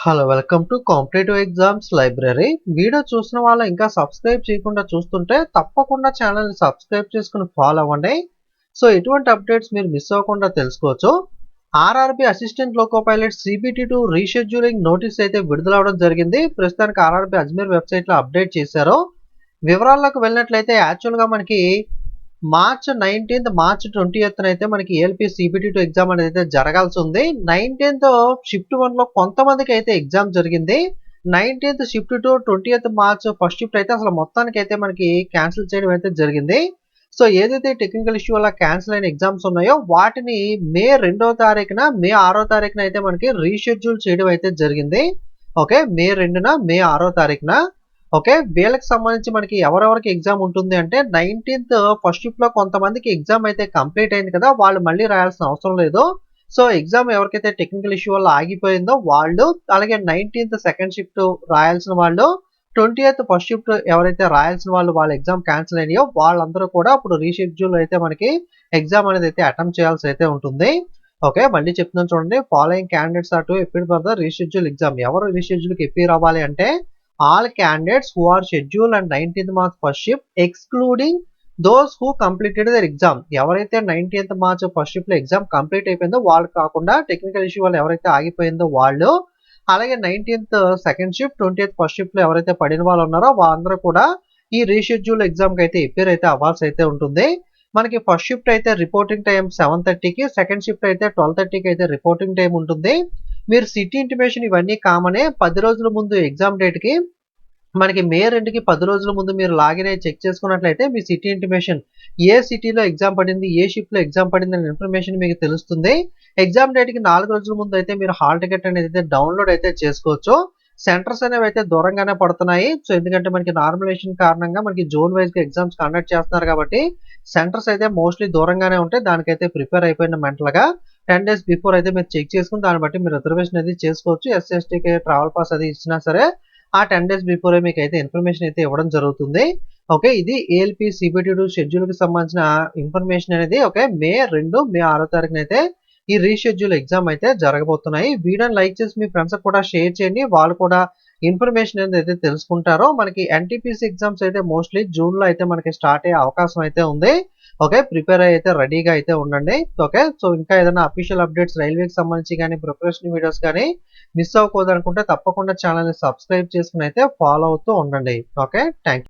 Hello welcome to competitive exams library. Video చూసిన వాళ్ళు ఇంకా సబ్స్క్రైబ్ చేయకుండా చూస్తుంటే తప్పకుండా ఛానల్ని సబ్స్క్రైబ్ చేసుకుని ఫాలో అవ్వండి. సో ఎటువంటి అప్డేట్స్ మీరు మిస్ అవ్వకుండా తెలుసుకోవచ్చు. RRB assistant loco pilot CBT2 rescheduling notice అయితే విడుదలవడం జరిగింది. ప్రస్తుతానికి ఆర్ఆర్బి అజ్మీర్ వెబ్సైట్లో అప్డేట్ చేశారు. వివరాల్లోకి వెళ్ళినట్లయితే యాక్చువల్గా మనకి మార్చ్ 19th మార్చ్ 20th అయితే మనకి ఏఎల్పి CBT2 ఎగ్జామ్ అనేది అయితే జరగాల్సి ఉంది. 19th షిఫ్ట్ 1లో కొంతమందికి అయితే ఎగ్జామ్ జరిగింది. 19th shift 2 20th March first shift అయితే అసలు మొత్తానికి అయితే మనకి క్యాన్సిల్ చేయడం అయితే జరిగింది. సో ఏదైతే టెక్నికల్ ఇష్యూ వల్ల క్యాన్సిల్ అయిన ఎగ్జామ్స్ ఉన్నాయో వాటిని మే 2వ తారీఖున మే 6వ తారీఖున అయితే మనకి రీషెడ్యూల్ చేయడం అయితే జరిగింది. ఓకే, మే 2న మే 6వ తారీఖున. ఓకే, వీళ్ళకి సంబంధించి మనకి ఎవరెవరికి ఎగ్జామ్ ఉంటుంది అంటే 19th ఫస్ట్ షిఫ్ట్ లో కొంతమందికి ఎగ్జామ్ అయితే కంప్లీట్ అయింది కదా, వాళ్ళు మళ్ళీ రాయాల్సిన అవసరం లేదు. సో ఎగ్జామ్ ఎవరికైతే టెక్నికల్ ఇష్యూ వల్ల ఆగిపోయిందో వాళ్ళు, అలాగే 19th సెకండ్ షిఫ్ట్ రాయాల్సిన వాళ్ళు, 20th ఫస్ట్ షిఫ్ట్ ఎవరైతే రాయాల్సిన వాళ్ళు వాళ్ళ ఎగ్జామ్ క్యాన్సిల్ అయినాయో వాళ్ళందరూ కూడా ఇప్పుడు రీషెడ్యూల్ అయితే మనకి ఎగ్జామ్ అనేది అయితే అటెంప్ట్ చేయాల్సి అయితే ఉంటుంది. ఓకే, మళ్ళీ చెప్తున్నాను చూడండి. Following candidates are to appear for the reschedule exam. ఎవరు రీషెడ్యూల్కి అపీర్ అవ్వాలి అంటే all candidates who are scheduled on 19th March first shift excluding those who completed their exam. ఎవరైతే 19th March ఫస్ట్ షిఫ్ట్ లో exam complete అయిపోయిందో వాళ్ళు కాకుండా, technical issue వల్ల ఎవరైతే ఆగిపోయిందో వాళ్ళు, అలాగే 19th second shift 20th first shift లో ఎవరైతే పడిన వాళ్ళు ఉన్నారో వాళ్ళందరూ కూడా ఈ రీషెడ్యూల్ ఎగ్జామ్ కి అయితే అపీర్ అయితే అవ్వాల్సి అయితే ఉంటుంది. మనకి ఫస్ట్ షిఫ్ట్ అయితే రిపోర్టింగ్ టైం 7:30కి, సెకండ్ షిఫ్ట్ అయితే 12:30కి అయితే రిపోర్టింగ్ టైం ఉంటుంది. మీరు సిటీ ఇంటిమేషన్ ఇవన్నీ కామనే. 10 రోజుల ముందు ఎగ్జామ్ డేట్ కి మనకి మే 2కి 10 రోజుల ముందు మీరు లాగిన్ అయ్యి చెక్ చేసుకున్నట్లయితే మీ సిటీ ఇంటిమేషన్ ఏ సిటీలో ఎగ్జామ్ పడింది, ఏ షిఫ్ట్ లో ఎగ్జామ్ పడింది అనే ఇన్ఫర్మేషన్ మీకు తెలుస్తుంది. ఎగ్జామ్ డేట్ కి 4 రోజుల ముందు అయితే మీరు హాల్ టికెట్ అనేది అయితే డౌన్లోడ్ అయితే చేసుకోవచ్చు. సెంటర్స్ అనేవి అయితే దూరంగానే పడుతున్నాయి. సో ఎందుకంటే మనకి నార్మలైజేషన్ కారణంగా మనకి జోన్ వైజ్ గా ఎగ్జామ్స్ కండక్ట్ చేస్తున్నారు కాబట్టి సెంటర్స్ అయితే మోస్ట్లీ దూరంగానే ఉంటాయి. దానికైతే ప్రిపేర్ అయిపోయిన మెంటల్ గా 10 days బిఫోర్ అయితే మీరు చెక్ చేసుకుని దాన్ని బట్టి మీరు రిజర్వేషన్ అది చేసుకోవచ్చు. SC/STకి ట్రావెల్ పాస్ అది ఇచ్చినా సరే ఆ 10 days బిఫోర్ మీకు అయితే ఇన్ఫర్మేషన్ అయితే ఇవ్వడం జరుగుతుంది. ఓకే, ఇది ఏఎల్పి CBT2 షెడ్యూల్ కి సంబంధించిన ఇన్ఫర్మేషన్ అనేది. ఓకే, మే 2 మే 6వ తారీఖున అయితే ఈ రీషెడ్యూల్ ఎగ్జామ్ అయితే జరగబోతున్నాయి. వీడియోని లైక్ చేసి మీ ఫ్రెండ్స్ కూడా షేర్ చేయండి, వాళ్ళు కూడా ఇన్ఫర్మేషన్ అనేది అయితే తెలుసుకుంటారో. మనకి NTPC ఎగ్జామ్స్ అయితే మోస్ట్లీ జూన్ లో అయితే మనకి స్టార్ట్ అయ్యే అవకాశం అయితే ఉంది. ఓకే, ప్రిపేర్ అయితే రెడీగా అయితే ఉండండి. ఓకే, సో ఇంకా ఏదైనా అఫీషియల్ అప్డేట్స్ రైల్వేకి సంబంధించి కానీ ప్రిపరేషన్ వీడియోస్ కానీ మిస్ అవ్వకూడదు అనుకుంటే తప్పకుండా ఛానల్ని సబ్స్క్రైబ్ చేసుకుని అయితే ఫాలో అవుతూ ఉండండి. Okay, thank you.